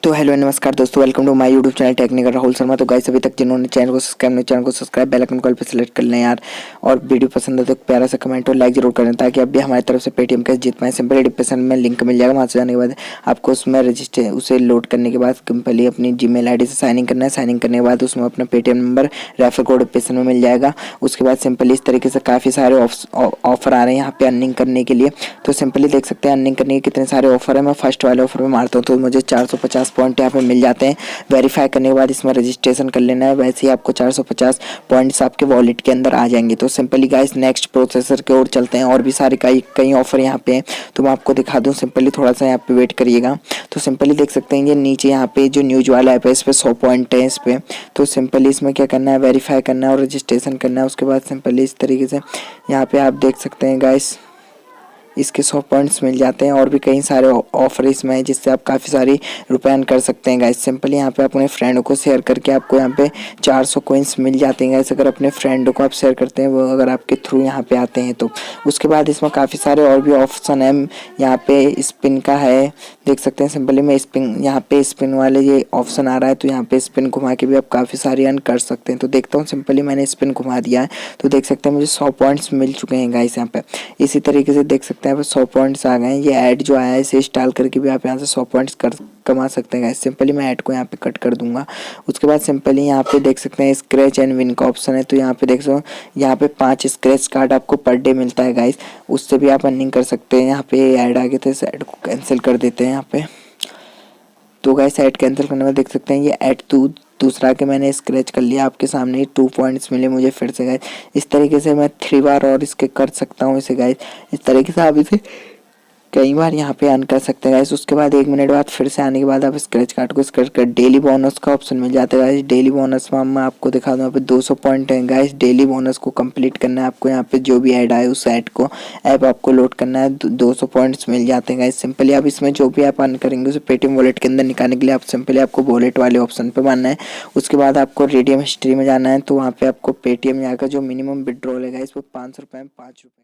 तो हेलो नमस्कार दोस्तों, welcome to my YouTube channel technical Rahul Sharma. तो गाइस अभी तक जिन्होंने चैनल को सब्सक्राइब बेल आइकन कॉल पे सेलेक्ट कर लें यार, और वीडियो पसंद है तो प्यारा सा कमेंट और लाइक जरूर करें ताकि अब भी हमारी तरफ से पेटीएम कैश जीत पाएं। सिंपल डिस्क्रिप्शन में लिंक मिल जाएगा, वहाँ से जाने के बाद आपको उसमें रजिस्टर उसे लोड करने के बाद सिंपली अपनी जीमेल आईडी से साइन इन करना है। साइन इन करने के बाद उसमें अपना Paytm number refer code description में मिल जाएगा। उसके बाद सिंपली इस तरीके से काफ़ी सारे ऑफर आ रहे हैं यहाँ पे अर्निंग करने के लिए। तो सिंपली देख सकते हैं अर्निंग करने के कितने सारे ऑफर है। मैं फर्स्ट वाले ऑफर में मारता हूँ तो मुझे 450 पॉइंट यहाँ पे मिल जाते हैं। वेरीफाई करने के बाद इसमें रजिस्ट्रेशन कर लेना है, वैसे ही आपको 450 पॉइंट्स आपके वॉलेट के अंदर आ जाएंगे। तो सिंपली गाइस नेक्स्ट प्रोसेसर की ओर चलते हैं, और भी सारे कई ऑफर यहाँ पे हैं तो मैं आपको दिखा दूँ। सिंपली थोड़ा सा यहाँ पे वेट करिएगा। तो सिंपली देख सकते हैं ये नीचे यहाँ पे जो न्यूज वाला ऐप है इस पर 100 पॉइंट है इस पर। तो सिंपली इसमें क्या करना है, वेरीफाई करना है और रजिस्ट्रेशन करना है। उसके बाद सिंपली इस तरीके से यहाँ पे आप देख सकते हैं गाइस इसके 100 पॉइंट्स मिल जाते हैं, और भी कई सारे ऑफर इसमें हैं जिससे आप काफ़ी सारी रुपए अर्न कर सकते हैं गाइस। सिंपली यहाँ पे अपने फ्रेंड को शेयर करके आपको यहाँ पे 400 कॉइंस मिल जाते हैं गाइस, अगर अपने फ्रेंड को आप शेयर करते हैं, वो अगर आपके थ्रू यहाँ पे आते हैं तो। उसके बाद इसमें काफ़ी सारे और भी ऑप्शन है। यहाँ पे स्पिन का है, देख सकते हैं। सिंपली मैं स्पिन यहाँ पे स्पिन वाले ये ऑप्शन आ रहा है, तो यहाँ पे स्पिन घुमा के भी आप काफ़ी सारी अर्न कर सकते हैं। तो देखता हूँ, सिंपली मैंने स्पिन घुमा दिया है तो देख सकते हैं मुझे 100 पॉइंट्स मिल चुके हैं गाइस यहाँ पे। इसी तरीके से देख सकते हैं यहाँ पे 100 पॉइंट्स आ गए हैं। ये ऐड जो आया है इसे इंस्टॉल करके भी आप यहाँ से 100 पॉइंट्स कमा सकते हैं गाइस। सिंपली मैं ऐड को यहाँ पे कट कर दूंगा। उसके बाद सिंपली यहाँ पे देख सकते हैं स्क्रैच एंड विन का ऑप्शन है, तो यहाँ पे देख सकते यहाँ पे 5 स्क्रैच कार्ड आपको पर डे मिलता है गाइस, उससे भी आप अर्निंग कर सकते हैं। यहाँ पे ऐड आ गए थे, इस ऐड को कैंसिल कर देते हैं यहाँ पे। तो गाइस ऐड कैंसिल करने में देख सकते हैं ये ऐड दूसरा के मैंने स्क्रैच कर लिया, आपके सामने ही 2 पॉइंट्स मिले मुझे फिर से गाइस। इस तरीके से मैं 3 बार और इसके कर सकता हूँ इसे गाइस। इस तरीके से आप इसे कई बार यहाँ पे अर्न कर सकते हैं गाइस। उसके बाद 1 मिनट बाद फिर से आने के बाद आप स्क्रैच कार्ड को स्क्रैच कर डेली बोनस का ऑप्शन मिल जाता है गाइस। डेली बोनस में मैं आपको दिखा दूँ, यहाँ पे 200 पॉइंट है गाइस। डेली बोनस को कंप्लीट करना है आपको, यहाँ पे जो भी ऐड आए उस ऐप आपको लोड करना है, 200 पॉइंट्स मिल जाते हैं गाइस। सिंपली आप इसमें जो भी आप अर्न करेंगे उसे पेटीएम वॉलेट के अंदर निकालने के लिए आप सिंपली आपको वॉलेट वाले ऑप्शन पे मानना है। उसके बाद आपको रिडीम हिस्ट्री में जाना है, तो वहाँ पे आपको पेटीएम यहाँ का जो मिनिमम विड्रॉल है गाइस वो 500 रुपये में 5 रुपये